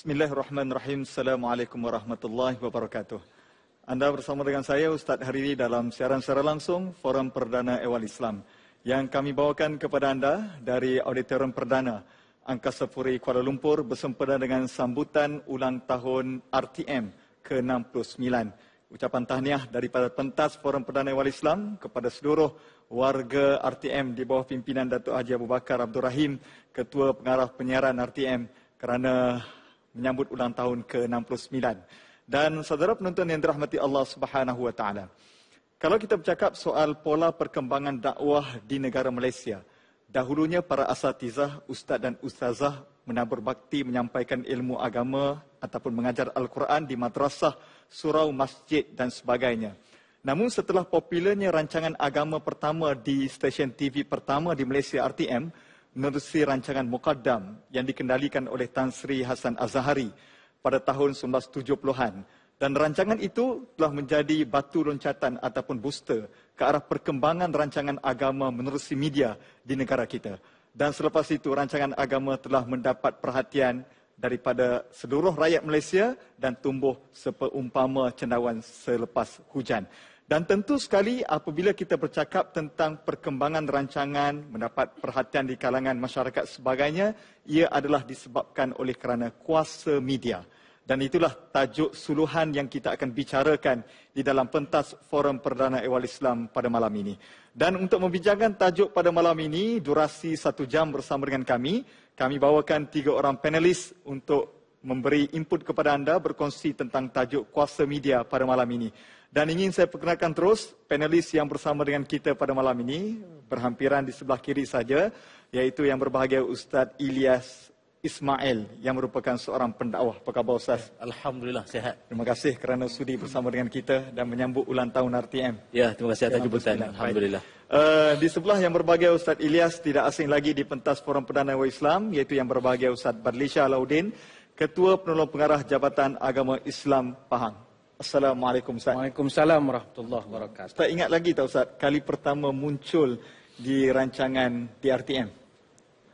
Bismillahirrahmanirrahim. Assalamualaikum warahmatullahi wabarakatuh. Anda bersama dengan saya Ustaz Hariri dalam siaran secara langsung Forum Perdana Ehwal Islam yang kami bawakan kepada anda dari Auditorium Perdana Angkasa Puri Kuala Lumpur bersempena dengan sambutan ulang tahun RTM ke-69. Ucapan tahniah daripada pentas Forum Perdana Ehwal Islam kepada seluruh warga RTM di bawah pimpinan Datuk Haji Abu Bakar Abdul Rahim, Ketua Pengarah Penyiaran RTM, kerana menyambut ulang tahun ke-69. Dan saudara penonton yang dirahmati Allah Subhanahu wa taala. Kalau kita bercakap soal pola perkembangan dakwah di negara Malaysia, dahulunya para asatizah, ustaz dan ustazah menabur bakti menyampaikan ilmu agama ataupun mengajar Al-Quran di madrasah, surau, masjid dan sebagainya. Namun setelah popularnya rancangan agama pertama di stesen TV pertama di Malaysia RTM, menerusi rancangan Muqaddam yang dikendalikan oleh Tan Sri Hasan Az-Zahari pada tahun 1970-an. Dan rancangan itu telah menjadi batu loncatan ataupun booster ke arah perkembangan rancangan agama menerusi media di negara kita. Dan selepas itu rancangan agama telah mendapat perhatian daripada seluruh rakyat Malaysia dan tumbuh sepeumpama cendawan selepas hujan. Dan tentu sekali apabila kita bercakap tentang perkembangan rancangan mendapat perhatian di kalangan masyarakat sebagainya, ia adalah disebabkan oleh kerana kuasa media. Dan itulah tajuk suluhan yang kita akan bicarakan di dalam pentas Forum Perdana Ehwal Islam pada malam ini. Dan untuk membincangkan tajuk pada malam ini, durasi 1 jam bersama dengan kami bawakan 3 orang panelis untuk memberi input kepada anda berkongsi tentang tajuk kuasa media pada malam ini. Dan ingin saya perkenalkan terus panelis yang bersama dengan kita pada malam ini, berhampiran di sebelah kiri saja, iaitu yang berbahagia Ustaz Ilyas Ismail yang merupakan seorang pendakwah. Apa khabar Ustaz? Alhamdulillah, sihat. Terima kasih kerana sudi bersama dengan kita dan menyambut ulang tahun RTM. Ya, terima kasih atas jemputan. Alhamdulillah. Di sebelah yang berbahagia Ustaz Ilyas tidak asing lagi di pentas Forum Perdana Ehwal Islam, iaitu yang berbahagia Ustaz Badlisha Alauddin, Ketua Penolong Pengarah Jabatan Agama Islam Pahang. Assalamualaikum Ustaz. Waalaikumsalam warahmatullahi wabarakatuh. Ustaz ingat lagi tak Ustaz, kali pertama muncul di rancangan di RTM?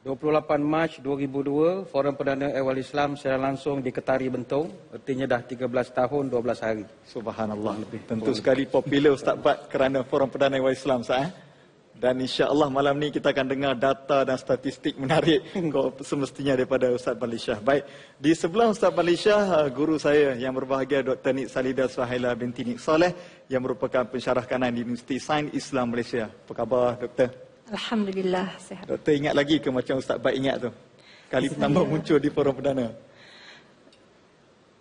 28 Mac 2002, Forum Perdana Ehwal Islam secara langsung di Ketari Bentong. Artinya dah 13 tahun, 12 hari. Subhanallah. Tentu sekali popular Ustaz Bad kerana Forum Perdana Ehwal Islam Ustaz. Dan insya-Allah malam ni kita akan dengar data dan statistik menarik semestinya daripada Ustaz Badlisha. Baik, di sebelah Ustaz Badlisha, guru saya yang berbahagia Dr. Nik Salida Suhaila binti Nik Saleh yang merupakan pensyarah kanan di Universiti Sains Islam Malaysia. Apa khabar Doktor? Alhamdulillah, sihat. Doktor ingat lagi ke macam Ustaz Bad ingat tu? Kali pertama muncul di Forum Perdana.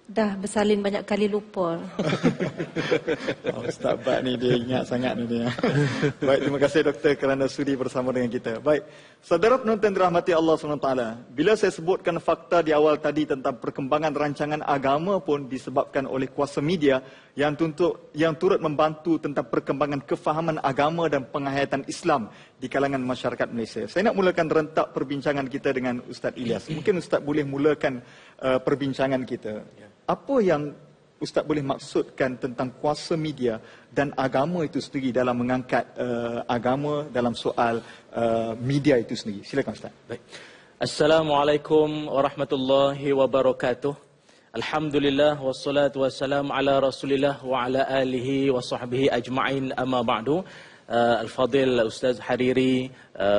Dah bersalin banyak kali lupa. Ustaz Bad ni dia ingat sangat ni dia. Baik, terima kasih Doktor kerana sudi bersama dengan kita. Baik, saudara penonton dirahmati Allah SWT. Bila saya sebutkan fakta di awal tadi tentang perkembangan rancangan agama pun disebabkan oleh kuasa media yang turut membantu tentang perkembangan kefahaman agama dan penghayatan Islam di kalangan masyarakat Malaysia. Saya nak mulakan rentak perbincangan kita dengan Ustaz Ilyas. Mungkin Ustaz boleh mulakan perbincangan kita. Apa yang Ustaz boleh maksudkan tentang kuasa media dan agama itu sendiri dalam mengangkat agama dalam soal media itu sendiri? Silakan Ustaz. Baik. Assalamualaikum warahmatullahi wabarakatuh. Alhamdulillah wassalatu wassalamu ala Rasulillah wa ala alihi wa sahbihi ajma'in, amma ba'du. Al-Fadil Ustaz Hariri,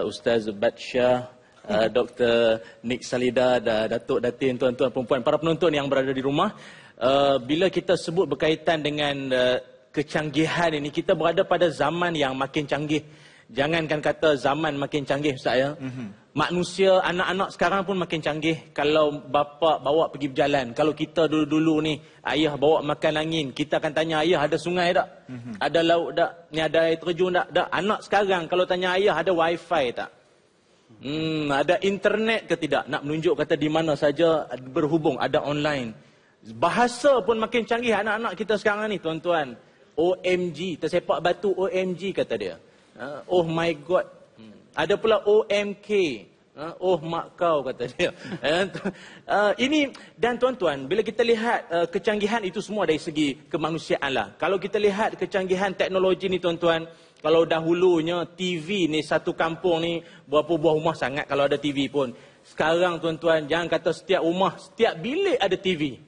Ustaz Badsyah, Dr. Nik Salida, Datuk Datin, tuan-tuan, perempuan, para penonton yang berada di rumah. Bila kita sebut berkaitan dengan kecanggihan ini, kita berada pada zaman yang makin canggih. Jangankan kata zaman makin canggih Ustaz ya. Manusia, anak-anak sekarang pun makin canggih. Kalau bapa bawa pergi berjalan, kalau kita dulu-dulu ni ayah bawa makan angin, kita akan tanya ayah ada sungai tak? Ada laut tak? Ni ada air terjun tak? Tak. Anak sekarang kalau tanya ayah ada wifi tak? Ada internet ke tidak? Nak menunjuk kata di mana saja berhubung, ada online. Bahasa pun makin canggih anak-anak kita sekarang ni tuan-tuan. OMG, tersepak batu OMG kata dia. Oh my God. Ada pula OMK. Oh mak kau kata dia. Ini dan tuan-tuan, bila kita lihat kecanggihan itu semua dari segi kemanusiaan lah. Kalau kita lihat kecanggihan teknologi ni tuan-tuan, kalau dahulunya TV ni satu kampung ni berapa buah rumah sangat kalau ada TV pun. Sekarang tuan-tuan, jangan kata setiap rumah, setiap bilik ada TV.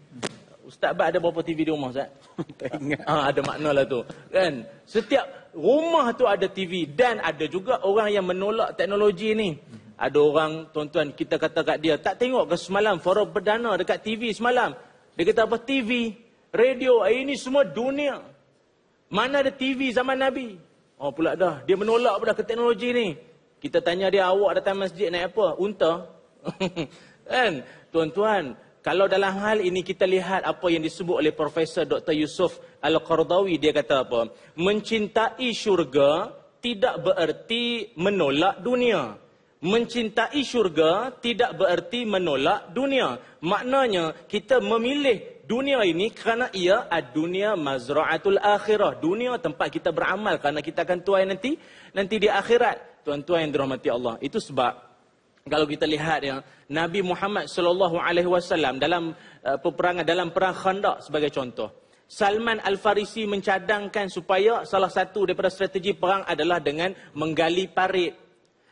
Ustaz Bat ada berapa TV di rumah, Ustaz? Tak ingat. Ada makna lah tu. Kan? Setiap rumah tu ada TV. Dan ada juga orang yang menolak teknologi ni. Ada orang, tuan-tuan, kita kata kat dia, tak tengok ke semalam forum perdana dekat TV semalam? Dia kata apa? TV, radio, ini semua dunia. Mana ada TV zaman Nabi? Oh pula dah, dia menolak pula ke teknologi ni. Kita tanya dia, awak datang masjid naik apa? Unta? Kan? Tuan-tuan, kalau dalam hal ini kita lihat apa yang disebut oleh Profesor Dr. Yusuf Al-Qaradawi, dia kata apa? Mencintai syurga tidak bererti menolak dunia. Mencintai syurga tidak bererti menolak dunia. Maknanya kita memilih dunia ini kerana ia dunia mazra'atul akhirah. Dunia tempat kita beramal kerana kita akan tuai nanti di akhirat. Tuan-tuan yang dirahmati Allah. Itu sebab kalau kita lihat ya, Nabi Muhammad SAW dalam peperangan, dalam perang Khandaq sebagai contoh. Salman Al-Farisi mencadangkan supaya salah satu daripada strategi perang adalah dengan menggali parit.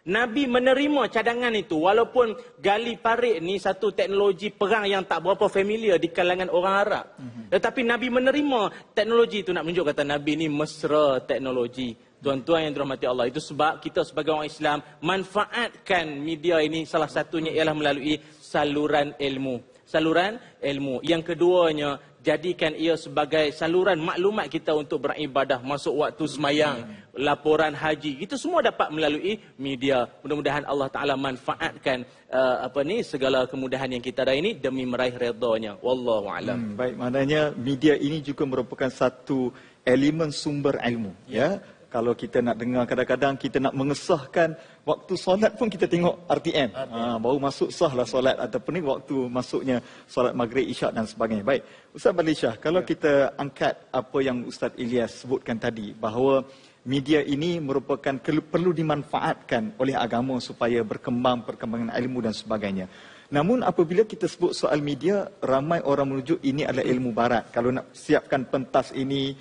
Nabi menerima cadangan itu walaupun gali parit ni satu teknologi perang yang tak berapa familiar di kalangan orang Arab. Tetapi Nabi menerima teknologi itu, nak menunjuk kata Nabi ni mesra teknologi. Tuan-tuan yang dirahmati Allah, itu sebab kita sebagai orang Islam manfaatkan media ini, salah satunya ialah melalui saluran ilmu. Saluran ilmu. Yang keduanya, jadikan ia sebagai saluran maklumat kita untuk beribadah, masuk waktu semayang, laporan haji. Itu semua dapat melalui media. Mudah-mudahan Allah Ta'ala manfaatkan segala kemudahan yang kita ada ini demi meraih redanya. Wallahu a'lam. Baik, maknanya media ini juga merupakan satu elemen sumber ilmu. Ya. Kalau kita nak dengar, kadang-kadang kita nak mengesahkan waktu solat pun kita tengok RTM. Baru masuk sahlah solat ataupun ni waktu masuknya solat maghrib, isyak dan sebagainya. Baik, Ustaz Balisyah, kalau kita angkat apa yang Ustaz Ilyas sebutkan tadi, bahawa media ini merupakan perlu dimanfaatkan oleh agama supaya berkembang perkembangan ilmu dan sebagainya. Namun apabila kita sebut soal media, ramai orang menuju ini adalah ilmu barat. Kalau nak siapkan pentas ini,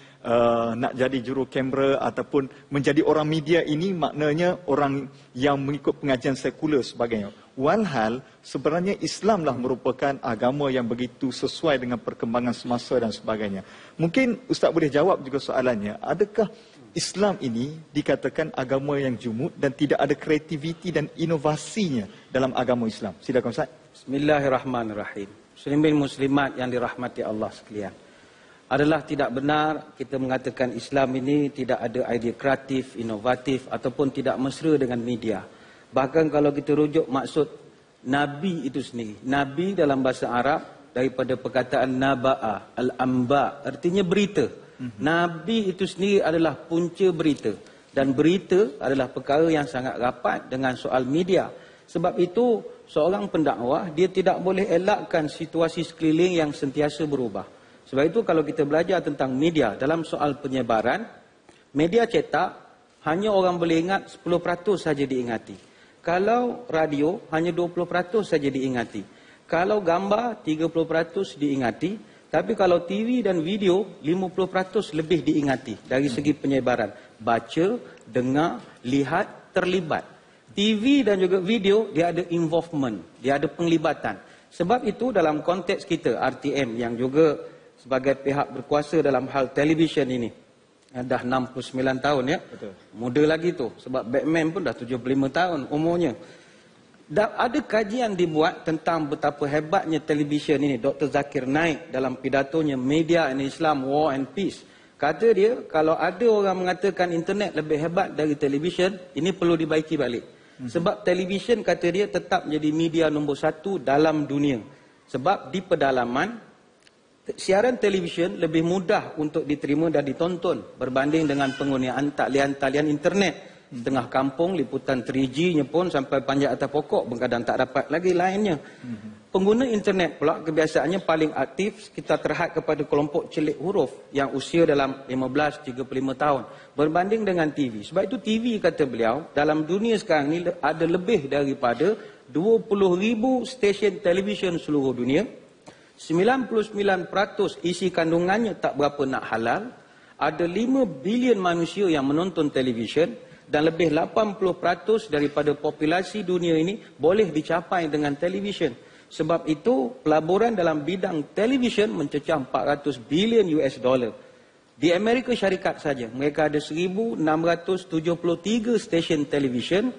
nak jadi juru kamera ataupun menjadi orang media ini, maknanya orang yang mengikut pengajian sekular sebagainya. Walhal sebenarnya Islamlah merupakan agama yang begitu sesuai dengan perkembangan semasa dan sebagainya. Mungkin Ustaz boleh jawab juga soalannya, adakah Islam ini dikatakan agama yang jumud dan tidak ada kreativiti dan inovasinya dalam agama Islam? Silakan Ustaz. Bismillahirrahmanirrahim. Muslimin muslimat yang dirahmati Allah sekalian. Adalah tidak benar kita mengatakan Islam ini tidak ada idea kreatif, inovatif ataupun tidak mesra dengan media. Bahkan kalau kita rujuk maksud Nabi itu sendiri. Nabi dalam bahasa Arab daripada perkataan naba'a, al-amba, artinya berita. Nabi itu sendiri adalah punca berita. Dan berita adalah perkara yang sangat rapat dengan soal media. Sebab itu seorang pendakwah dia tidak boleh elakkan situasi sekeliling yang sentiasa berubah. Sebab itu kalau kita belajar tentang media dalam soal penyebaran, media cetak hanya orang boleh ingat 10% saja diingati. Kalau radio hanya 20% saja diingati. Kalau gambar 30% diingati. Tapi kalau TV dan video 50% lebih diingati dari segi penyebaran. Baca, dengar, lihat, terlibat. TV dan juga video dia ada involvement, dia ada penglibatan. Sebab itu dalam konteks kita RTM yang juga sebagai pihak berkuasa dalam hal televisyen ini, dah 69 tahun ya. Betul. Muda lagi tu sebab Batman pun dah 75 tahun umurnya. Ada kajian dibuat tentang betapa hebatnya televisyen ini. Dr. Zakir Naik dalam pidatonya Media and Islam, War and Peace. Kata dia, kalau ada orang mengatakan internet lebih hebat dari televisyen, ini perlu dibaiki balik. Sebab televisyen, kata dia, tetap menjadi media nombor 1 dalam dunia. Sebab di pedalaman, siaran televisyen lebih mudah untuk diterima dan ditonton berbanding dengan penggunaan talian-talian internet. Tengah kampung, liputan 3G-nya pun sampai panjat atas pokok, kadang tak dapat lagi lainnya. Pengguna internet pula kebiasaannya paling aktif, kita terhad kepada kelompok celik huruf yang usia dalam 15-35 tahun. Berbanding dengan TV. Sebab itu TV, kata beliau, dalam dunia sekarang ni ada lebih daripada 20,000 stesen televisyen seluruh dunia. 99% isi kandungannya tak berapa nak halal. Ada 5 bilion manusia yang menonton televisyen. dan lebih 80% daripada populasi dunia ini boleh dicapai dengan televisyen. Sebab itu, pelaburan dalam bidang televisyen mencecah 400 bilion US dollar. Di Amerika Syarikat saja, mereka ada 1,673 stesen televisyen,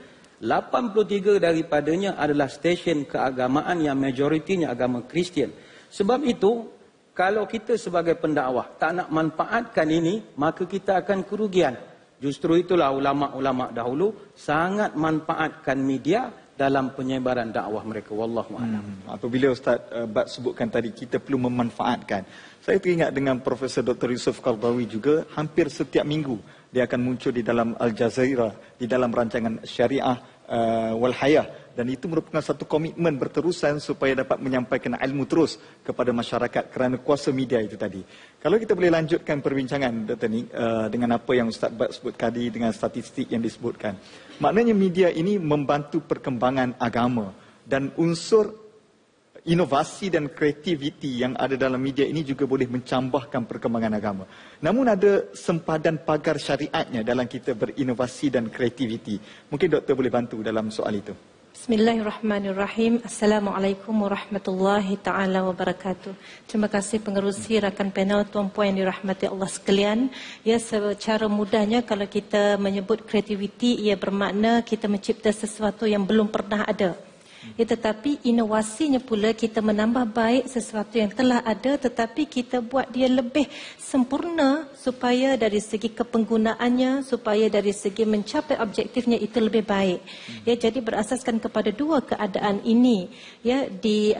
83 daripadanya adalah stesen keagamaan yang majoritinya agama Kristian. Sebab itu, kalau kita sebagai pendakwah tak nak manfaatkan ini, maka kita akan kerugian. Justru itulah ulama-ulama dahulu sangat manfaatkan media dalam penyebaran dakwah mereka. Wallahu a'lam. Apabila Ustaz Bat sebutkan tadi, kita perlu memanfaatkan. Saya teringat dengan Profesor Dr. Yusuf Qardawi juga, hampir setiap minggu dia akan muncul di dalam Al Jazeera, di dalam rancangan Syariah wal Hayah. Dan itu merupakan satu komitmen berterusan supaya dapat menyampaikan ilmu terus kepada masyarakat kerana kuasa media itu tadi. Kalau kita boleh lanjutkan perbincangan Dr. Ni dengan apa yang Ustaz Bat sebut tadi, dengan statistik yang disebutkan. Maknanya media ini membantu perkembangan agama dan unsur inovasi dan kreativiti yang ada dalam media ini juga boleh mencambahkan perkembangan agama. Namun ada sempadan pagar syariatnya dalam kita berinovasi dan kreativiti. Mungkin doktor boleh bantu dalam soal itu. Bismillahirrahmanirrahim. Assalamualaikum warahmatullahi ta'ala wabarakatuh. Terima kasih pengerusi, rakan panel, tuan-puan yang dirahmati Allah sekalian. Ya, secara mudahnya kalau kita menyebut kreativiti, ia bermakna kita mencipta sesuatu yang belum pernah ada. Ya, tetapi inovasinya pula kita menambah baik sesuatu yang telah ada, tetapi kita buat dia lebih sempurna supaya dari segi kepenggunaannya, supaya dari segi mencapai objektifnya itu lebih baik. Ya, jadi berasaskan kepada dua keadaan ini. Ya, di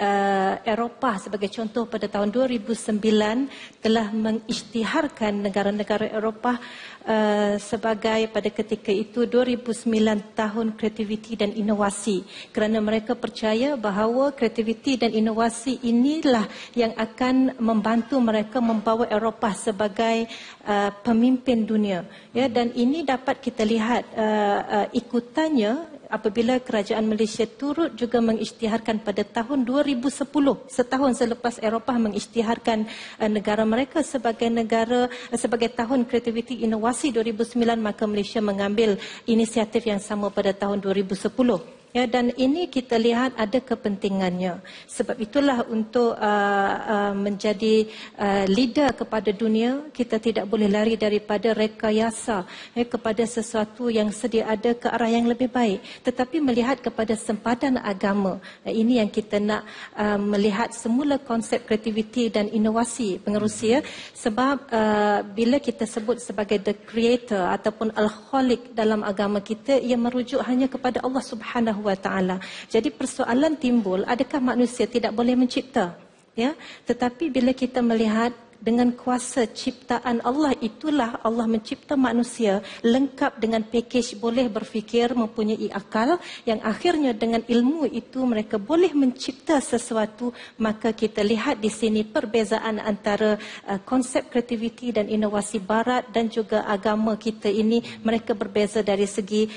Eropah sebagai contoh, pada tahun 2009 telah mengisytiharkan negara-negara Eropah sebagai pada ketika itu 2009 tahun kreativiti dan inovasi, kerana mereka percaya bahawa kreativiti dan inovasi inilah yang akan membantu mereka membawa Eropah sebagai pemimpin dunia. Ya, dan ini dapat kita lihat ikutannya apabila kerajaan Malaysia turut juga mengisytiharkan pada tahun 2010, setahun selepas Eropah mengisytiharkan negara mereka sebagai tahun kreativiti inovasi 2009, maka Malaysia mengambil inisiatif yang sama pada tahun 2010. Ya, dan ini kita lihat ada kepentingannya. Sebab itulah untuk menjadi leader kepada dunia, kita tidak boleh lari daripada rekayasa kepada sesuatu yang sedia ada ke arah yang lebih baik, tetapi melihat kepada sempadan agama. Ini yang kita nak melihat semula konsep kreativiti dan inovasi pengerusi. Ya. Sebab bila kita sebut sebagai the creator ataupun al-khaliq dalam agama kita, ia merujuk hanya kepada Allah Subhanahu wa Ta'ala. Jadi persoalan timbul, adakah manusia tidak boleh mencipta? Ya, tetapi bila kita melihat dengan kuasa ciptaan Allah, itulah Allah mencipta manusia lengkap dengan pakej boleh berfikir, mempunyai akal, yang akhirnya dengan ilmu itu mereka boleh mencipta sesuatu. Maka kita lihat di sini perbezaan antara konsep kreativiti dan inovasi barat dan juga agama kita ini, mereka berbeza dari segi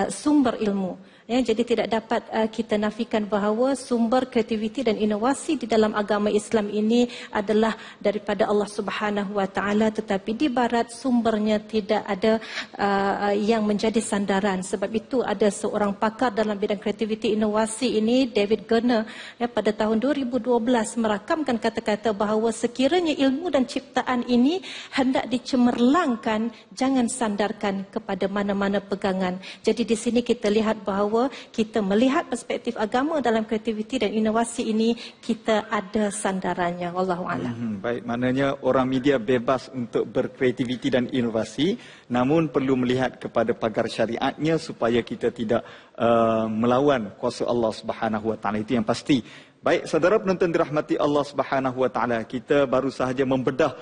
sumber ilmu. Ya, jadi tidak dapat kita nafikan bahawa sumber kreativiti dan inovasi di dalam agama Islam ini adalah daripada Allah Subhanahu wa Ta'ala, tetapi di barat sumbernya tidak ada yang menjadi sandaran. Sebab itu ada seorang pakar dalam bidang kreativiti inovasi ini, David Gerner, ya, pada tahun 2012 merakamkan kata-kata bahawa sekiranya ilmu dan ciptaan ini hendak dicemerlangkan, jangan sandarkan kepada mana-mana pegangan. Jadi di sini kita lihat bahawa kita melihat perspektif agama dalam kreativiti dan inovasi ini, kita ada sandarannya. Wallahu a'lam. Baik, maknanya orang media bebas untuk berkreativiti dan inovasi, namun perlu melihat kepada pagar syariatnya supaya kita tidak melawan kuasa Allah Subhanahu wa Ta'ala. Itu yang pasti. Baik, saudara penonton dirahmati Allah Subhanahu wa Ta'ala, kita baru sahaja membedah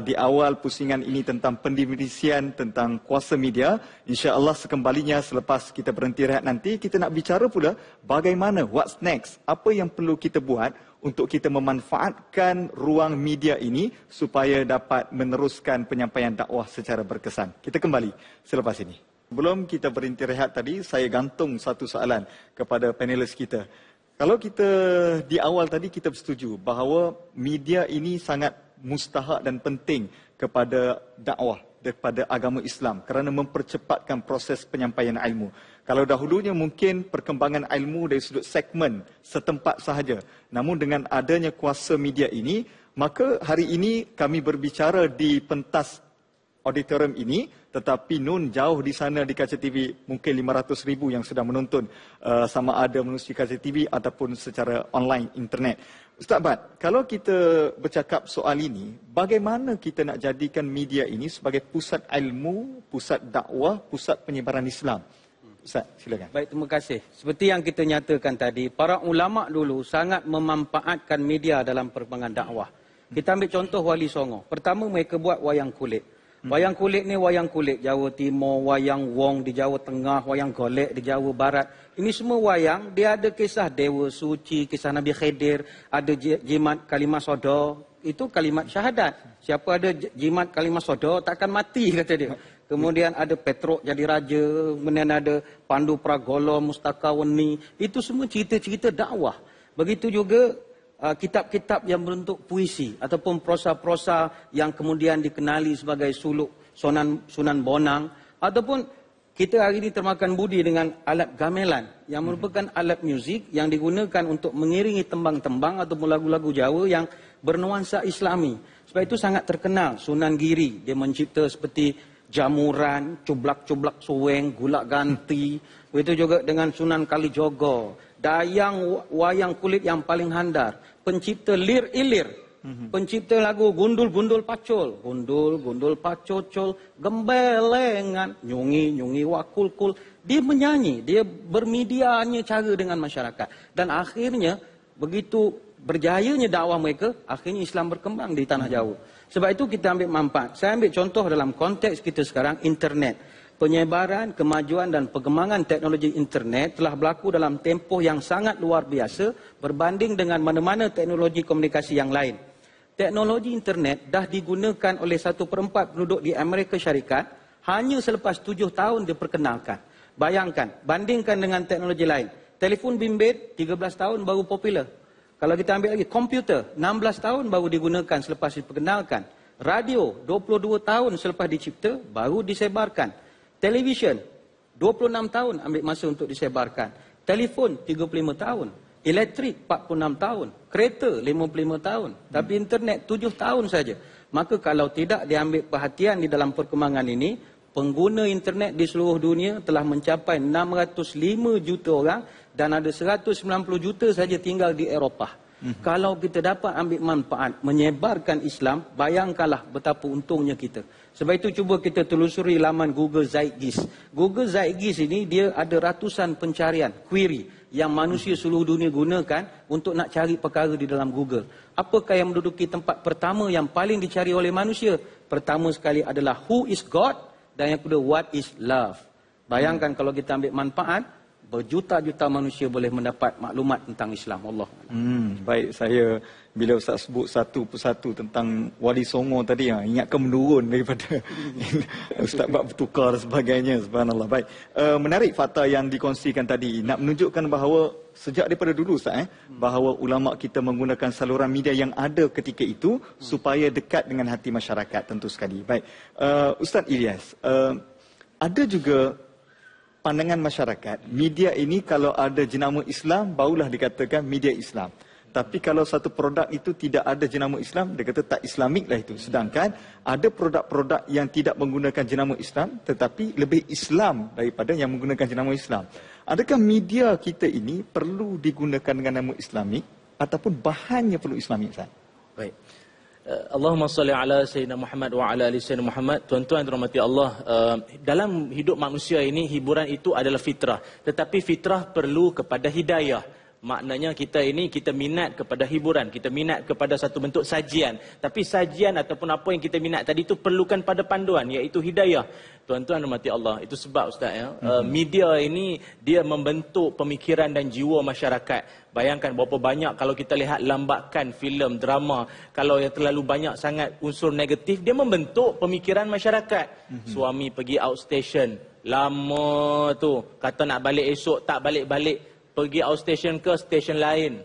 di awal pusingan ini tentang pendefinisian tentang kuasa media. InsyaAllah sekembalinya selepas kita berhenti rehat nanti, kita nak bicara pula bagaimana, what's next, apa yang perlu kita buat untuk kita memanfaatkan ruang media ini supaya dapat meneruskan penyampaian dakwah secara berkesan. Kita kembali selepas ini. Sebelum kita berhenti rehat tadi, saya gantung satu soalan kepada panelis kita. Kalau kita di awal tadi kita bersetuju bahawa media ini sangat mustahak dan penting kepada dakwah. daripada agama Islam kerana mempercepatkan proses penyampaian ilmu. Kalau dahulunya mungkin perkembangan ilmu dari sudut segmen setempat sahaja. Namun dengan adanya kuasa media ini, maka hari ini kami berbicara di pentas auditorium ini, tetapi Nun jauh di sana di kaca TV, mungkin 500,000 yang sedang menonton, sama ada melalui kaca TV ataupun secara online, internet. Ustaz Bad, kalau kita bercakap soal ini, bagaimana kita nak jadikan media ini sebagai pusat ilmu, pusat dakwah, pusat penyebaran Islam? Ustaz, silakan. Baik, terima kasih. Seperti yang kita nyatakan tadi, para ulama dulu sangat memanfaatkan media dalam perkembangan dakwah. Kita ambil contoh Wali Songo. Pertama mereka buat wayang kulit. Wayang kulit ni wayang kulit Jawa Timur, wayang wong di Jawa Tengah, wayang golek di Jawa Barat. Ini semua wayang, dia ada kisah Dewa Suci, kisah Nabi Khidir, ada jimat kalimah sodo, itu kalimat syahadat. Siapa ada jimat kalimah sodo takkan mati, kata dia. Kemudian ada Petruk jadi raja, kemudian ada Pandu Pragolo, Mustaka Weni. Itu semua cerita-cerita dakwah. Begitu juga kitab-kitab yang berbentuk puisi ataupun prosa-prosa yang kemudian dikenali sebagai suluk Sunan Bonang, ataupun kita hari ini termakan budi dengan alat gamelan yang merupakan alat muzik yang digunakan untuk mengiringi tembang-tembang ataupun lagu-lagu Jawa yang bernuansa Islami. Sebab itu sangat terkenal Sunan Giri, dia mencipta seperti jamuran, cublak-cublak suweng, gulak ganti. Begitu juga dengan Sunan Kalijogo, dayang wayang kulit yang paling handal, pencipta lir ilir, pencipta lagu gundul-gundul pacul, gundul-gundul pacocol, gembelengan, nyungi-nyungi wakul-kul. Dia menyanyi, dia bermedianya cara dengan masyarakat. Dan akhirnya begitu berjayanya dakwah mereka, akhirnya Islam berkembang di tanah Jawa. Sebab itu kita ambil manfaat. Saya ambil contoh dalam konteks kita sekarang, internet. Penyebaran, kemajuan dan perkembangan teknologi internet telah berlaku dalam tempoh yang sangat luar biasa berbanding dengan mana-mana teknologi komunikasi yang lain. Teknologi internet dah digunakan oleh 1/4 penduduk di Amerika Syarikat hanya selepas 7 tahun diperkenalkan. Bayangkan, bandingkan dengan teknologi lain. Telefon bimbit 13 tahun baru popular. Kalau kita ambil lagi komputer, 16 tahun baru digunakan selepas diperkenalkan. Radio, 22 tahun selepas dicipta baru disebarkan. Televisyen, 26 tahun ambil masa untuk disebarkan. Telefon, 35 tahun. Elektrik, 46 tahun. Kereta, 55 tahun. Tapi internet, 7 tahun saja. Maka kalau tidak diambil perhatian di dalam perkembangan ini, pengguna internet di seluruh dunia telah mencapai 605 juta orang dan ada 190 juta saja tinggal di Eropah. Kalau kita dapat ambil manfaat menyebarkan Islam, bayangkanlah betapa untungnya kita. Sebab itu cuba kita telusuri laman Google Zeitgeist. Google Zeitgeist ini dia ada ratusan pencarian, query yang manusia seluruh dunia gunakan untuk nak cari perkara di dalam Google. Apakah yang menduduki tempat pertama yang paling dicari oleh manusia? Pertama sekali adalah who is God, dan yang kedua what is love. Bayangkan kalau kita ambil manfaat, berjuta-juta manusia boleh mendapat maklumat tentang Islam. Allah. Baik, saya bila Ustaz sebut satu persatu tentang Wali Songo tadi, ingatkan menurun daripada Ustaz bab bertukar dan sebagainya. Subhanallah. Baik, menarik fakta yang dikongsikan tadi. Nak menunjukkan bahawa sejak daripada dulu Ustaz, bahawa ulama kita menggunakan saluran media yang ada ketika itu supaya dekat dengan hati masyarakat tentu sekali. Baik, Ustaz Ilyas, ada juga pandangan masyarakat, media ini kalau ada jenama Islam, barulah dikatakan media Islam. Tapi kalau satu produk itu tidak ada jenama Islam, dia kata tak Islamik lah itu. Sedangkan ada produk-produk yang tidak menggunakan jenama Islam, tetapi lebih Islam daripada yang menggunakan jenama Islam. Adakah media kita ini perlu digunakan dengan nama Islamik, ataupun bahannya perlu Islamik, Ustaz? Baik. Allahumma salli ala Sayyidina Muhammad wa ala ali Sayyidina Muhammad. Tuan-tuan dan rahmati Allah, dalam hidup manusia ini hiburan itu adalah fitrah. Tetapi fitrah perlu kepada hidayah. Maknanya kita minat kepada hiburan, kita minat kepada satu bentuk sajian. Tapi sajian ataupun apa yang kita minat tadi itu perlukan pada panduan, iaitu hidayah. Tuan-tuan dan rahmati Allah, itu sebab Ustaz media ini dia membentuk pemikiran dan jiwa masyarakat. Bayangkan berapa banyak kalau kita lihat lambakan filem, drama, kalau yang terlalu banyak sangat unsur negatif, dia membentuk pemikiran masyarakat. Suami pergi outstation, lama tu, kata nak balik esok, tak balik-balik, pergi outstation ke stesen lain.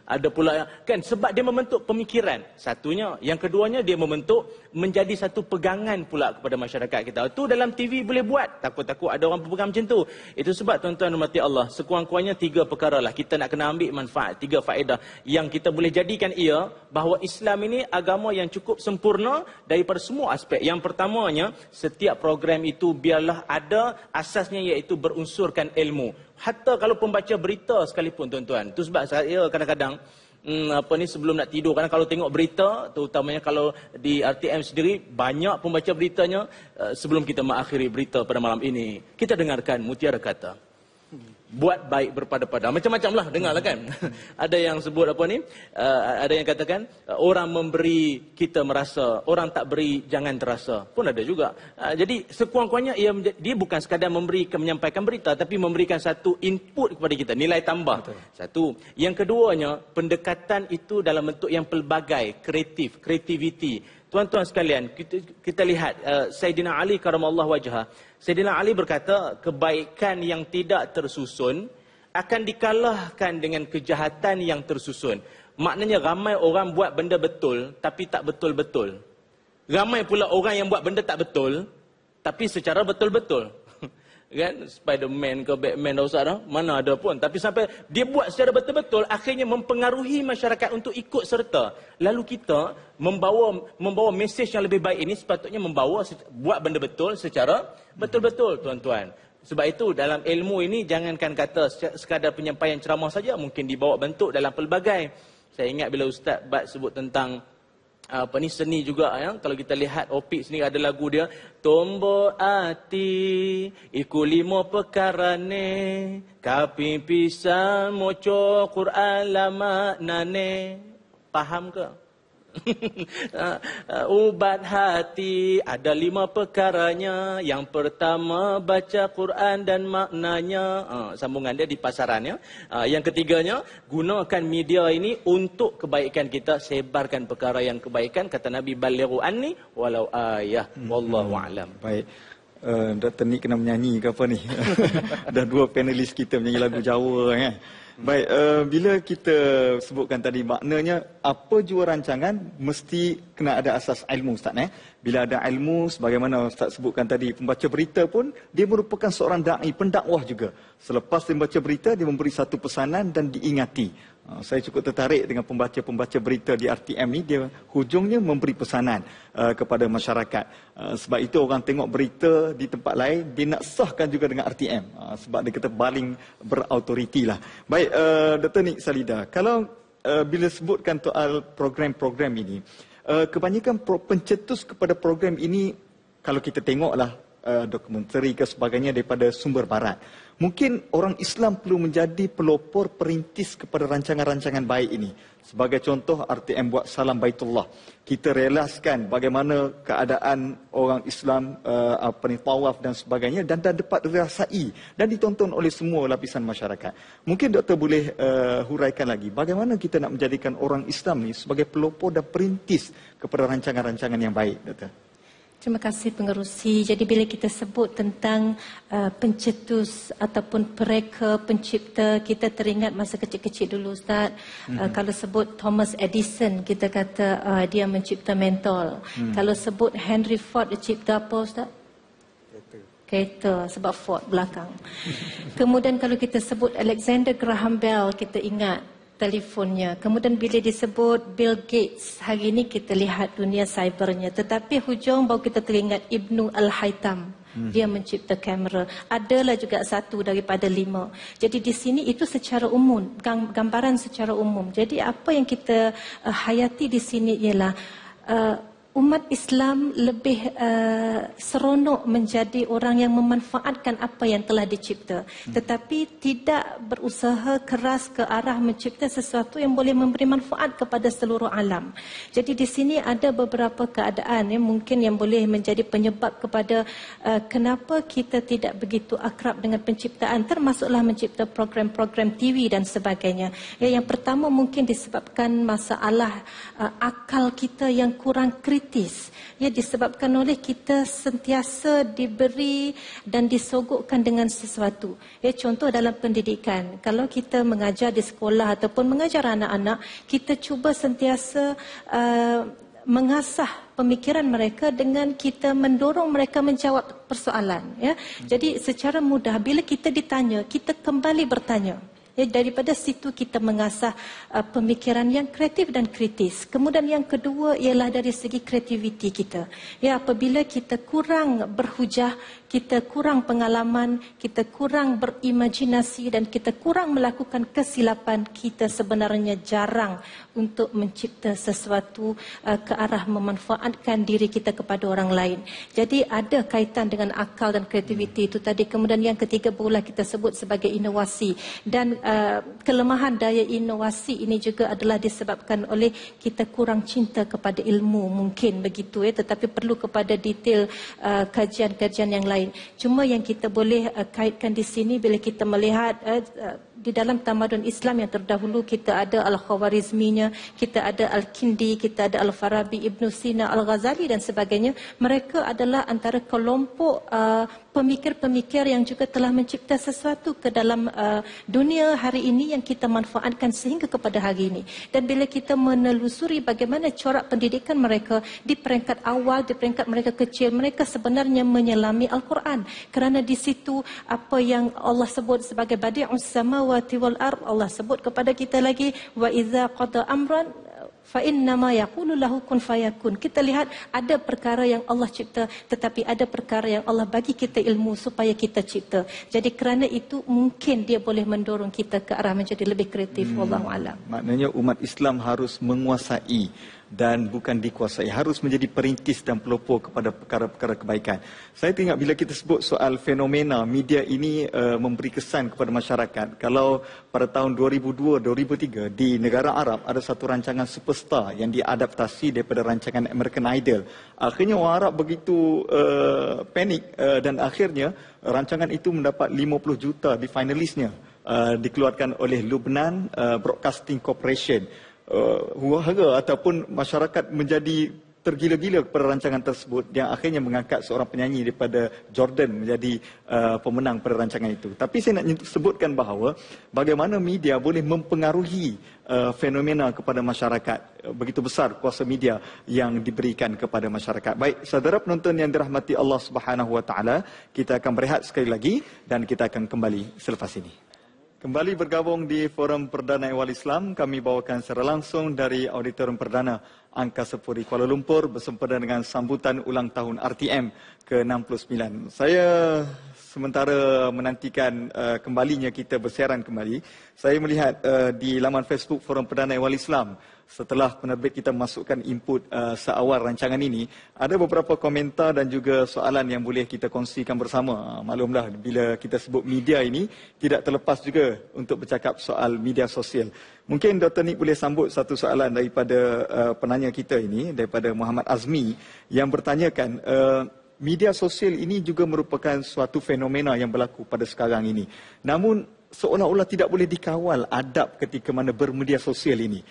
Ada pula kan sebab dia membentuk pemikiran. Satunya, yang keduanya dia membentuk menjadi satu pegangan pula kepada masyarakat kita. Itu dalam TV boleh buat. Takut-takut ada orang berpegang macam tu. Itu sebab tuan-tuan hormati Allah, sekurang-kurangnya 3 perkara lah kita nak kena ambil manfaat, 3 faedah yang kita boleh jadikan ia bahawa Islam ini agama yang cukup sempurna daripada semua aspek. Yang pertamanya, setiap program itu biarlah ada asasnya iaitu berunsurkan ilmu. Hatta kalau pembaca berita sekalipun tuan-tuan. Itu sebab saya kadang-kadang sebelum nak tidur, kadang kalau tengok berita, terutamanya kalau di RTM sendiri banyak pembaca beritanya, sebelum kita mengakhiri berita pada malam ini, kita dengarkan mutiara kata. Buat baik berpada-pada. Macam-macam lah, dengarlah kan. Ada yang sebut ada yang katakan, orang memberi kita merasa, orang tak beri jangan terasa. Pun ada juga. Jadi sekurang-kurangnya dia bukan sekadar menyampaikan berita, tapi memberikan satu input kepada kita, nilai tambah. Betul. Satu. Yang keduanya, pendekatan itu dalam bentuk yang pelbagai, kreativiti. Tuan-tuan sekalian, kita lihat Sayyidina Ali karamallahu wajhah. Sayyidina Ali berkata, kebaikan yang tidak tersusun akan dikalahkan dengan kejahatan yang tersusun. Maknanya ramai orang buat benda betul, tapi tak betul-betul. Ramai pula orang yang buat benda tak betul, tapi secara betul-betul. Kan? Spiderman ke Batman dah usah dah, mana ada pun. Tapi sampai dia buat secara betul-betul, akhirnya mempengaruhi masyarakat untuk ikut serta. Lalu kita membawa mesej yang lebih baik ini sepatutnya buat benda betul secara betul-betul, tuan-tuan. Sebab itu dalam ilmu ini jangankan kata sekadar penyampaian ceramah saja, mungkin dibawa bentuk dalam pelbagai. Saya ingat bila Ustaz Bat sebut tentang seni juga ya. Kalau kita lihat Opik sendiri ada lagu dia, Tombo ati iku 5 perkara ne, kapi pisan moco Quran lama nane. Faham ke? Ubat hati ada 5 perkaranya. Yang pertama baca Quran dan maknanya. Sambungan dia di pasarannya. Yang ketiganya, gunakan media ini untuk kebaikan kita, sebarkan perkara yang kebaikan. Kata Nabi, balighu anni walau ayah. Wallahu a'lam. Baik. Dr. Nick kena menyanyi ke apa ni? Dah 2 panelis kita menyanyi lagu Jawa kan. Baik, bila kita sebutkan tadi maknanya apa jua rancangan mesti kena ada asas ilmu, Ustaz. Bila ada ilmu, sebagaimana Ustaz sebutkan tadi, pembaca berita pun dia merupakan seorang da'i, pendakwah juga. Selepas dia membaca berita, dia memberi satu pesanan dan diingati. Saya cukup tertarik dengan pembaca-pembaca berita di RTM ni, dia hujungnya memberi pesanan kepada masyarakat. Sebab itu orang tengok berita di tempat lain, dia nak sahkan juga dengan RTM. Sebab dia kata paling berautoriti lah. Baik, Dr. Nick Salida, kalau bila sebutkan soal program-program ini, kebanyakan pencetus kepada program ini, kalau kita tengoklah dokumentari ke sebagainya daripada sumber barat. Mungkin orang Islam perlu menjadi pelopor perintis kepada rancangan-rancangan baik ini. Sebagai contoh, RTM buat Salam Baitullah. Kita relaskan bagaimana keadaan orang Islam tawaf dan sebagainya, dan dapat dirasai dan ditonton oleh semua lapisan masyarakat. Mungkin doktor boleh huraikan lagi bagaimana kita nak menjadikan orang Islam ni sebagai pelopor dan perintis kepada rancangan-rancangan yang baik, doktor. Terima kasih pengerusi. Jadi bila kita sebut tentang pencetus ataupun pereka, pencipta, kita teringat masa kecil-kecil dulu, Ustaz. Kalau sebut Thomas Edison, kita kata dia mencipta mentol. Kalau sebut Henry Ford, dia cipta apa, Ustaz? Kereta, sebab Ford belakang. Kemudian kalau kita sebut Alexander Graham Bell, kita ingat telefonnya. Kemudian bila disebut Bill Gates, hari ini kita lihat dunia cybernya. Tetapi hujung baru kita teringat Ibnu Al-Haytham. Dia mencipta kamera. Adalah juga satu daripada 5. Jadi di sini itu secara umum, gambaran secara umum. Jadi apa yang kita hayati di sini ialah umat Islam lebih seronok menjadi orang yang memanfaatkan apa yang telah dicipta, tetapi tidak berusaha keras ke arah mencipta sesuatu yang boleh memberi manfaat kepada seluruh alam. Jadi di sini ada beberapa keadaan mungkin yang boleh menjadi penyebab kepada kenapa kita tidak begitu akrab dengan penciptaan, termasuklah mencipta program-program TV dan sebagainya. Yang pertama mungkin disebabkan masalah akal kita yang kurang kritis kritis. Ya, disebabkan oleh kita sentiasa diberi dan disogokkan dengan sesuatu. Ya, contoh dalam pendidikan, kalau kita mengajar di sekolah ataupun mengajar anak-anak, kita cuba sentiasa mengasah pemikiran mereka dengan kita mendorong mereka menjawab persoalan. Ya. Jadi secara mudah bila kita ditanya, kita kembali bertanya. Ya, daripada situ kita mengasah pemikiran yang kreatif dan kritis. Kemudian yang kedua ialah dari segi kreativiti kita. Ya, apabila kita kurang berhujah, kita kurang pengalaman, kita kurang berimajinasi dan kita kurang melakukan kesilapan, kita sebenarnya jarang untuk mencipta sesuatu ke arah memanfaatkan diri kita kepada orang lain. Jadi ada kaitan dengan akal dan kreativiti itu tadi. Kemudian yang ketiga pula kita sebut sebagai inovasi. Dan kelemahan daya inovasi ini juga adalah disebabkan oleh kita kurang cinta kepada ilmu, mungkin begitu ya, tetapi perlu kepada detail kajian-kajian yang lain. Cuma yang kita boleh kaitkan di sini bila kita melihat di dalam tamadun Islam yang terdahulu kita ada Al-Khawarizminya, kita ada Al-Kindi, kita ada Al-Farabi, Ibn Sina, Al-Ghazali dan sebagainya. Mereka adalah antara kelompok pemikir-pemikir yang juga telah mencipta sesuatu ke dalam dunia hari ini yang kita manfaatkan sehingga kepada hari ini. Dan bila kita menelusuri bagaimana corak pendidikan mereka di peringkat awal, di peringkat mereka kecil, mereka sebenarnya menyelami Al-Quran. Kerana di situ apa yang Allah sebut sebagai badi'us samawati wal ard, Allah sebut kepada kita lagi wa idza qada amran fa innama yaqulu lahu kun fayakun. Kita lihat ada perkara yang Allah cipta, tetapi ada perkara yang Allah bagi kita ilmu supaya kita cipta. Jadi kerana itu mungkin dia boleh mendorong kita ke arah menjadi lebih kreatif. Wallahu alam. Maknanya umat Islam harus menguasai dan bukan dikuasai, harus menjadi perintis dan pelopor kepada perkara-perkara kebaikan. Saya teringat bila kita sebut soal fenomena media ini memberi kesan kepada masyarakat. Kalau pada tahun 2002-2003 di negara Arab ada satu rancangan Superstar yang diadaptasi daripada rancangan American Idol. Akhirnya orang Arab begitu panik dan akhirnya rancangan itu mendapat 50 juta di finalisnya, dikeluarkan oleh Lebanon Broadcasting Corporation. Wahara ataupun masyarakat menjadi tergila-gila kepada rancangan tersebut yang akhirnya mengangkat seorang penyanyi daripada Jordan menjadi pemenang pada rancangan itu. Tapi saya nak sebutkan bahawa bagaimana media boleh mempengaruhi fenomena kepada masyarakat. Begitu besar kuasa media yang diberikan kepada masyarakat. Baik, saudara penonton yang dirahmati Allah Subhanahu Wa Taala, kita akan berehat sekali lagi dan kita akan kembali selepas ini. Kembali bergabung di Forum Perdana Ehwal Islam, kami bawakan secara langsung dari Auditorium Perdana Angkasa Puri Kuala Lumpur bersempena dengan sambutan ulang tahun RTM ke-69. Saya sementara menantikan kembalinya kita bersiaran kembali, saya melihat di laman Facebook Forum Perdana Ehwal Islam, setelah penerbit kita masukkan input seawal rancangan ini, ada beberapa komentar dan juga soalan yang boleh kita kongsikan bersama. Maklumlah bila kita sebut media ini, tidak terlepas juga untuk bercakap soal media sosial. Mungkin Dr. Nick boleh sambut satu soalan daripada penanya kita ini, daripada Muhammad Azmi, yang bertanyakan, media sosial ini juga merupakan suatu fenomena yang berlaku pada sekarang ini. Namun seolah-olah tidak boleh dikawal adab ketika mana bermedia sosial ini.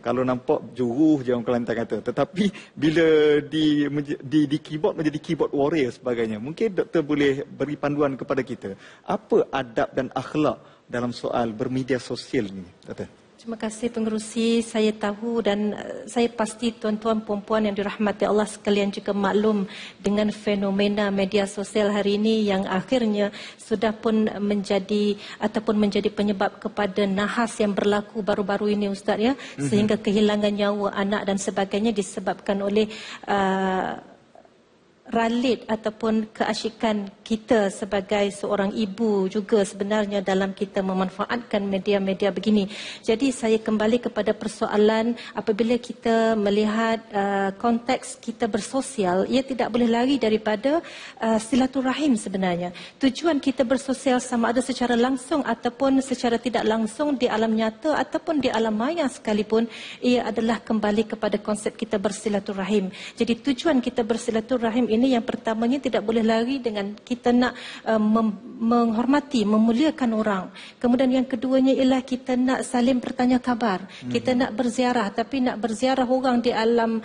Kalau nampak juruh je orang Kelantan kata. Tetapi bila di keyboard menjadi keyboard warrior sebagainya. Mungkin doktor boleh beri panduan kepada kita. Apa adab dan akhlak dalam soal bermedia sosial ini, doktor? Terima kasih pengerusi. Saya tahu dan saya pasti tuan-tuan perempuan yang dirahmati Allah sekalian juga maklum dengan fenomena media sosial hari ini yang akhirnya sudah pun menjadi ataupun menjadi penyebab kepada nahas yang berlaku baru-baru ini, Ustaz, ya, sehingga kehilangan nyawa anak dan sebagainya disebabkan oleh ralit ataupun keasyikan kita sebagai seorang ibu juga sebenarnya dalam kita memanfaatkan media-media begini. Jadi saya kembali kepada persoalan, apabila kita melihat konteks kita bersosial, ia tidak boleh lari daripada silaturahim sebenarnya. Tujuan kita bersosial sama ada secara langsung ataupun secara tidak langsung di alam nyata ataupun di alam maya sekalipun, ia adalah kembali kepada konsep kita bersilaturahim. Jadi tujuan kita bersilaturahim ini yang pertamanya tidak boleh lari dengan kita nak menghormati, memuliakan orang. Kemudian yang keduanya ialah kita nak saling bertanya khabar. Kita nak berziarah, tapi nak berziarah orang di alam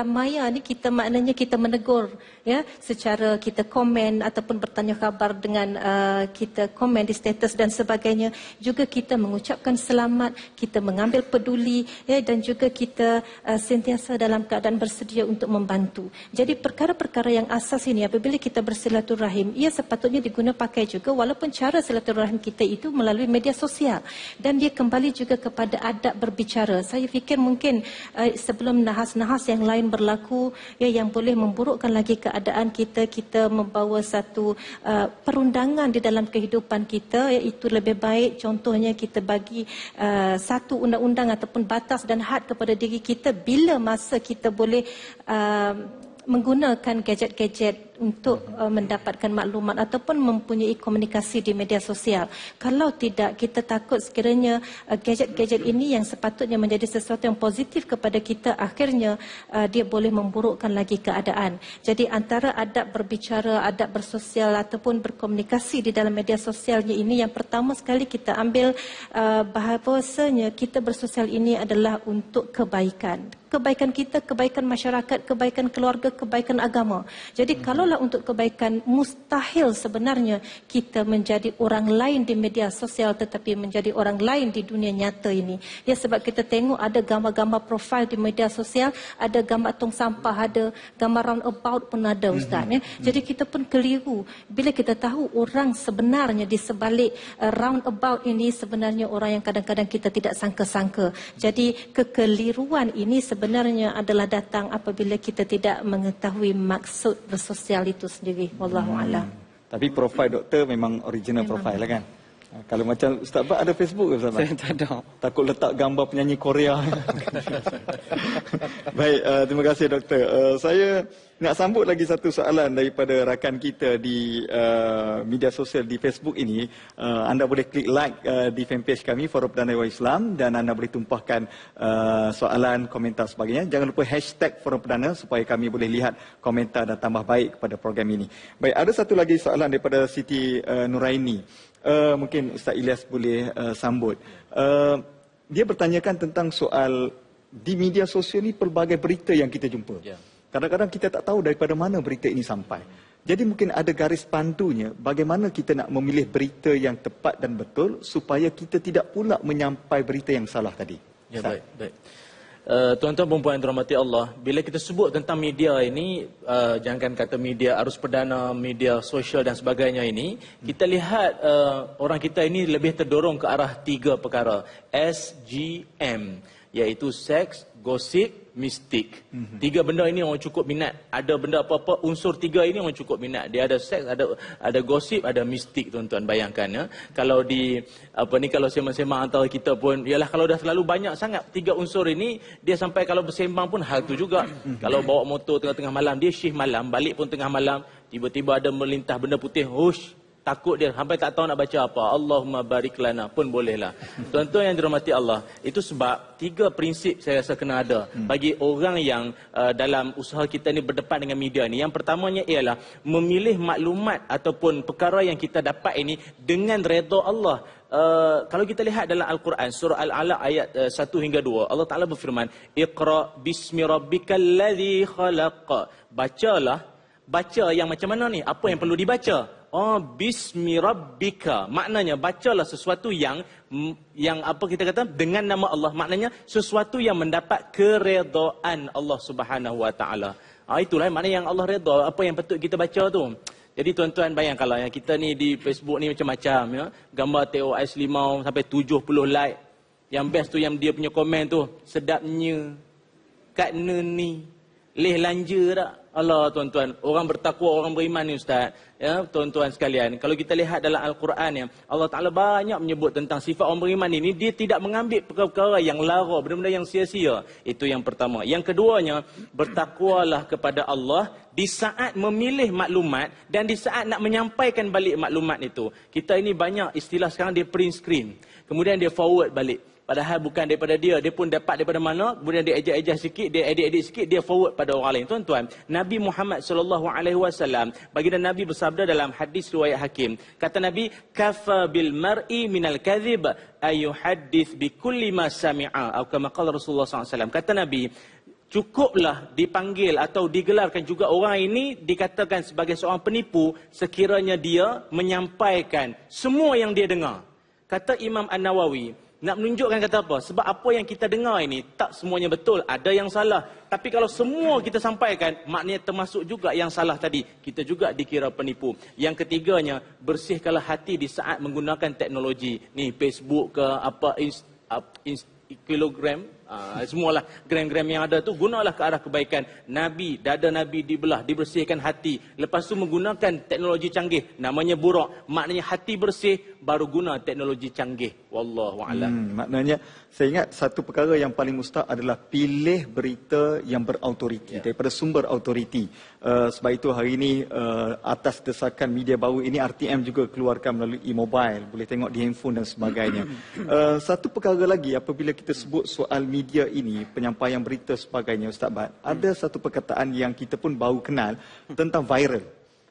maya ni, kita maknanya kita menegur, ya, secara kita komen ataupun bertanya khabar dengan kita komen di status dan sebagainya. Juga kita mengucapkan selamat, kita mengambil peduli, ya, dan juga kita sentiasa dalam keadaan bersedia untuk membantu. Jadi perkara-perkara yang asas ini apabila kita bersilaturahim, ia sepatutnya diguna pakai juga, walaupun cara silaturahim kita itu melalui media sosial. Dan dia kembali juga kepada adab berbicara. Saya fikir mungkin sebelum nahas-nahas yang lain berlaku, ya, yang boleh memburukkan lagi keadaan kita membawa satu perundangan di dalam kehidupan kita, iaitu lebih baik contohnya kita bagi satu undang-undang ataupun batas dan had kepada diri kita bila masa kita boleh menggunakan gadget-gadget untuk mendapatkan maklumat ataupun mempunyai komunikasi di media sosial. Kalau tidak, kita takut sekiranya gadget-gadget ini yang sepatutnya menjadi sesuatu yang positif kepada kita, akhirnya dia boleh memburukkan lagi keadaan. Jadi antara adab berbicara, adab bersosial ataupun berkomunikasi di dalam media sosialnya ini, yang pertama sekali kita ambil bahawasanya kita bersosial ini adalah untuk kebaikan. Kebaikan kita, kebaikan masyarakat, kebaikan keluarga, kebaikan agama. Jadi kalaulah untuk kebaikan, mustahil sebenarnya kita menjadi orang lain di media sosial tetapi menjadi orang lain di dunia nyata ini. Ya, sebab kita tengok ada gambar-gambar profil di media sosial, ada gambar tong sampah, ada gambar roundabout pun ada, Ustaz. Ya. Jadi kita pun keliru bila kita tahu orang sebenarnya di sebalik roundabout ini sebenarnya orang yang kadang-kadang kita tidak sangka-sangka. Jadi kekeliruan ini sebenarnya adalah datang apabila kita tidak mengetahui maksud bersosial itu sendiri. Wallahu a'lam. Tapi profil doktor memang original profil lah kan? Kalau macam Ustaz Bak ada Facebook ke Ustaz Bak? Saya tak ada. Takut letak gambar penyanyi Korea. Baik, terima kasih doktor. Saya nak sambut lagi satu soalan daripada rakan kita di media sosial di Facebook ini. Anda boleh klik like di fanpage kami Forum Perdana Islam, dan anda boleh tumpahkan soalan, komentar sebagainya. Jangan lupa hashtag Forum Perdana supaya kami boleh lihat komentar dan tambah baik kepada program ini. Baik, ada satu lagi soalan daripada Siti Nuraini. Mungkin Ustaz Ilyas boleh sambut. Dia bertanyakan tentang soal di media sosial ni pelbagai berita yang kita jumpa. Kadang-kadang kita tak tahu daripada mana berita ini sampai. Jadi mungkin ada garis pandunya bagaimana kita nak memilih berita yang tepat dan betul supaya kita tidak pula menyampai berita yang salah tadi. Ya, baik. Tuan-tuan dan puan dirahmati Allah, bila kita sebut tentang media ini, jangan kata media arus perdana, media sosial dan sebagainya ini, kita lihat orang kita ini lebih terdorong ke arah 3 perkara. SGM, iaitu seks, gosip, mistik. 3 benda ini orang cukup minat. Ada benda apa-apa, unsur 3 ini orang cukup minat. Dia ada seks, ada gosip, ada mistik, tuan-tuan. Bayangkan ya. Kalau kalau sembang-sembang antara kita pun, ialah kalau dah terlalu banyak sangat 3 unsur ini, dia sampai kalau bersembang pun hal tu juga. Kalau bawa motor tengah-tengah malam, dia shift malam, balik pun tengah malam, tiba-tiba ada melintah benda putih, hush. Takut dia sampai tak tahu nak baca apa. Allahumma barik lana pun bolehlah. Tuan-tuan yang dirahmati Allah, itu sebab 3 prinsip saya rasa kena ada bagi orang yang dalam usaha kita ni berdepan dengan media ni. Yang pertamanya ialah memilih maklumat ataupun perkara yang kita dapat ini dengan redha Allah. Kalau kita lihat dalam Al-Quran surah Al-Alaq ayat 1 hingga 2, Allah Taala berfirman, Iqra bismi rabbikal ladzi khalaq. Baca yang macam mana ni? Apa yang perlu dibaca? Bismi rabbika. Maknanya bacalah sesuatu yang apa kita kata dengan nama Allah. Maknanya sesuatu yang mendapat keredaan Allah Subhanahu wa taala. Itulah maknanya yang Allah redha, apa yang patut kita baca tu. Jadi tuan-tuan bayangkanlah yang kita ni di Facebook ni macam-macam ya. Gambar TOS limau sampai 70 like. Yang best tu yang dia punya komen tu, sedapnya kat ni leh lanja tak? Allah tuan-tuan, orang bertakwa, orang beriman ni Ustaz. Ya, tuan-tuan sekalian, kalau kita lihat dalam Al-Quran ya, Allah Taala banyak menyebut tentang sifat orang beriman ini, dia tidak mengambil perkara-perkara yang lara, benda-benda yang sia-sia. Itu yang pertama. Yang keduanya, bertakwalah kepada Allah di saat memilih maklumat dan di saat nak menyampaikan balik maklumat itu. Kita ini banyak istilah sekarang dia print screen, kemudian dia forward balik. Padahal bukan daripada dia pun dapat daripada mana, kemudian dia ejak-ejak sikit, dia edit-edit sikit, dia forward pada orang lain. Tuan-tuan, Nabi Muhammad SAW, baginda Nabi bersabda dalam hadis riwayat Hakim, kata Nabi, kafa bil mar'i minal kadhib ayuhaddits bi kulli ma sami'a, atau kama qala Rasulullah SAW. Kata Nabi, cukuplah dipanggil atau digelarkan juga orang ini dikatakan sebagai seorang penipu sekiranya dia menyampaikan semua yang dia dengar. Kata Imam An-Nawawi, nak menunjukkan kata apa? Sebab apa yang kita dengar ini tak semuanya betul, ada yang salah. Tapi kalau semua kita sampaikan, maknanya termasuk juga yang salah tadi. Kita juga dikira penipu. Yang ketiganya, bersihkanlah hati di saat menggunakan teknologi. Ni Facebook ke apa, kilogram, semualah gram-gram yang ada tu, gunalah ke arah kebaikan. Nabi, dada Nabi dibelah, dibersihkan hati. Lepas tu menggunakan teknologi canggih, namanya burak. Maknanya hati bersih, baru guna teknologi canggih. Wallahu a'lam. Maknanya, saya ingat satu perkara yang paling mustahak adalah pilih berita yang berautoriti, daripada sumber autoriti. Sebab itu hari ini atas desakan media baru ini, RTM juga keluarkan melalui mobile, boleh tengok di handphone dan sebagainya. Satu perkara lagi, apabila kita sebut soal media ini, penyampaian berita sebagainya, Ustaz Bat, ada satu perkataan yang kita pun baru kenal tentang viral.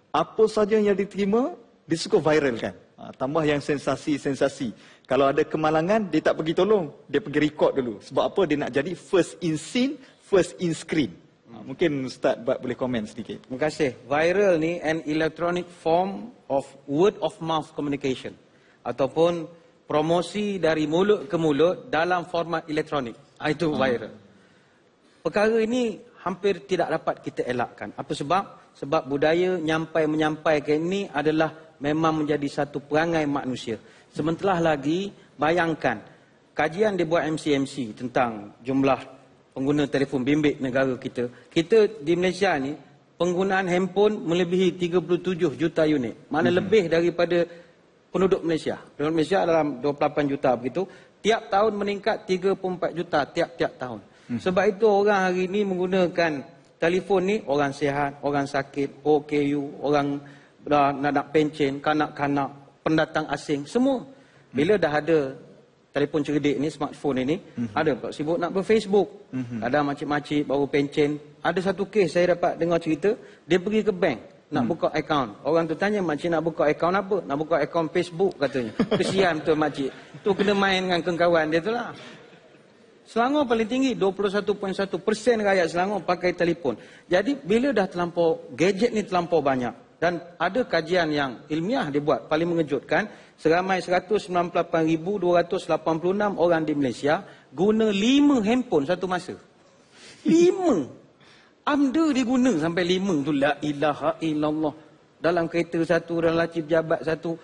Apa saja yang diterima, dia suka viralkan. Tambah yang sensasi-sensasi. Kalau ada kemalangan, dia tak pergi tolong, dia pergi record dulu. Sebab apa? Dia nak jadi first in scene, first in screen. Mungkin Ustaz Bat boleh komen sedikit. Terima kasih. Viral ni an electronic form of word of mouth communication, ataupun promosi dari mulut ke mulut dalam format elektronik. Itu viral. Perkara ini hampir tidak dapat kita elakkan. Apa sebab? Sebab budaya menyampaikan ini adalah memang menjadi satu perangai manusia. Sementara lagi, bayangkan, kajian dibuat MCMC tentang jumlah pengguna telefon bimbit negara kita. Kita di Malaysia ni, penggunaan handphone melebihi 37 juta unit. Mana lebih daripada penduduk Malaysia. Penduduk Malaysia dalam 28 juta begitu. Tiap tahun meningkat 34 juta tiap-tiap tahun. Sebab itu orang hari ini menggunakan telefon ni, orang sihat, orang sakit, OKU, orang nak pencen, kanak-kanak, pendatang asing, semua. Bila dah ada telefon cerdik ni, smartphone ini, ada pula sibuk nak berFacebook. Kadang makcik-makcik baru pencen. Ada satu kes saya dapat dengar cerita, dia pergi ke bank nak buka akaun. Orang tu tanya, makcik nak buka akaun apa? Nak buka akaun Facebook katanya. Kesian betul makcik. Tu kena main dengan kawan dia tu lah. Selangor paling tinggi, 21.1% rakyat Selangor pakai telefon. Jadi bila dah terlampau, gadget ni terlampau banyak. Dan ada kajian yang ilmiah dibuat, paling mengejutkan, seramai 198,286 orang di Malaysia guna 5 handphone satu masa. 5. Amda diguna sampai 5 tu, la ilaha illallah. Dalam kereta satu, dalam laci pejabat satu.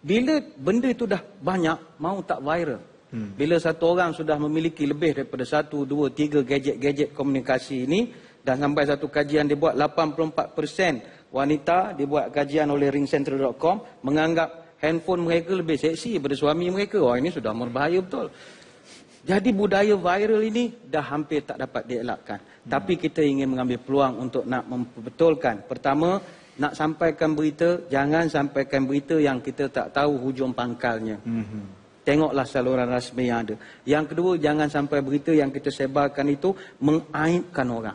Bila benda itu dah banyak, mau tak viral. Bila satu orang sudah memiliki lebih daripada 1, 2, 3 gadget-gadget komunikasi ini, dan sampai satu kajian dibuat 84% wanita, dibuat kajian oleh ringcentral.com, menganggap handphone mereka lebih seksi daripada suami mereka. Wah, ini sudah berbahaya betul. Jadi budaya viral ini dah hampir tak dapat dielakkan. Tapi kita ingin mengambil peluang untuk nak membetulkan. Pertama, nak sampaikan berita, jangan sampaikan berita yang kita tak tahu hujung pangkalnya. Tengoklah saluran rasmi yang ada. Yang kedua, jangan sampai berita yang kita sebarkan itu mengaibkan orang.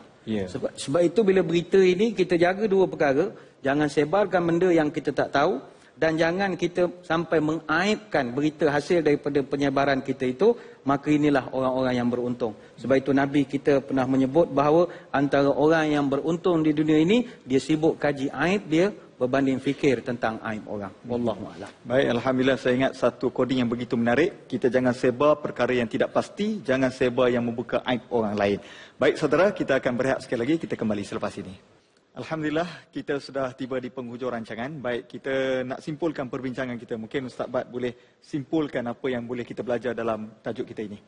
Sebab itu bila berita ini, kita jaga dua perkara. Jangan sebarkan benda yang kita tak tahu. Dan jangan kita sampai mengaibkan berita hasil daripada penyebaran kita itu. Maka inilah orang-orang yang beruntung. Sebab itu Nabi kita pernah menyebut bahawa antara orang yang beruntung di dunia ini, dia sibuk kaji aib dia berbanding fikir tentang aib orang. Wallahualam. Baik, Alhamdulillah, saya ingat satu coding yang begitu menarik. Kita jangan sebar perkara yang tidak pasti, jangan sebar yang membuka aib orang lain. Baik saudara, kita akan berehat sekali lagi, kita kembali selepas ini. Alhamdulillah, kita sudah tiba di penghujung rancangan. Baik, kita nak simpulkan perbincangan kita. Mungkin Ustaz Bat boleh simpulkan apa yang boleh kita belajar dalam tajuk kita ini.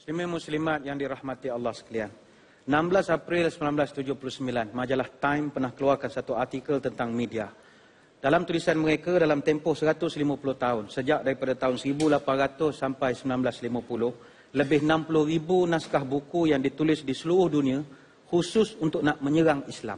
Muslimin muslimat yang dirahmati Allah sekalian. 16 April 1979, majalah Time pernah keluarkan satu artikel tentang media. Dalam tulisan mereka, dalam tempoh 150 tahun, sejak daripada tahun 1800 sampai 1950, lebih 60,000 naskah buku yang ditulis di seluruh dunia khusus untuk nak menyerang Islam.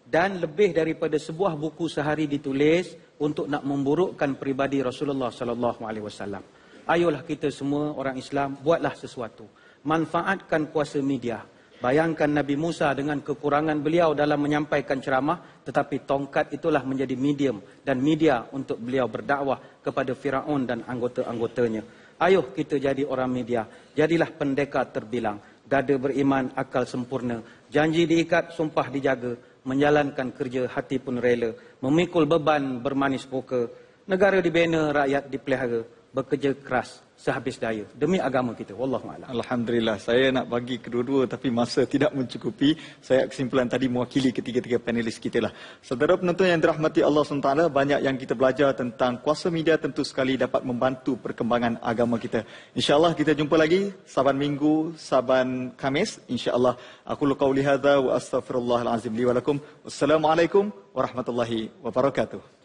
Dan lebih daripada sebuah buku sehari ditulis untuk nak memburukkan peribadi Rasulullah sallallahu alaihi wasallam. Ayolah kita semua orang Islam buatlah sesuatu. Manfaatkan kuasa media. Bayangkan Nabi Musa dengan kekurangan beliau dalam menyampaikan ceramah, tetapi tongkat itulah menjadi medium dan media untuk beliau berdakwah kepada Firaun dan anggota-anggotanya. Ayo kita jadi orang media. Jadilah pendekar terbilang. Dada beriman, akal sempurna. Janji diikat, sumpah dijaga. Menjalankan kerja, hati pun rela. Memikul beban, bermanis poka. Negara dibina, rakyat dipelihara. Bekerja keras sehabis daya demi agama kita. Wallahualam. Alhamdulillah, saya nak bagi kedua-dua tapi masa tidak mencukupi. Saya kesimpulan tadi mewakili ketiga-tiga panelis kita lah. Saudara penonton yang dirahmati Allah SWT, banyak yang kita belajar tentang kuasa media tentu sekali dapat membantu perkembangan agama kita. InsyaAllah kita jumpa lagi saban Minggu, saban Khamis. InsyaAllah. Aku qauli hadza wa astaghfirullahalazim li wa lakum. Wassalamualaikum warahmatullahi wabarakatuh.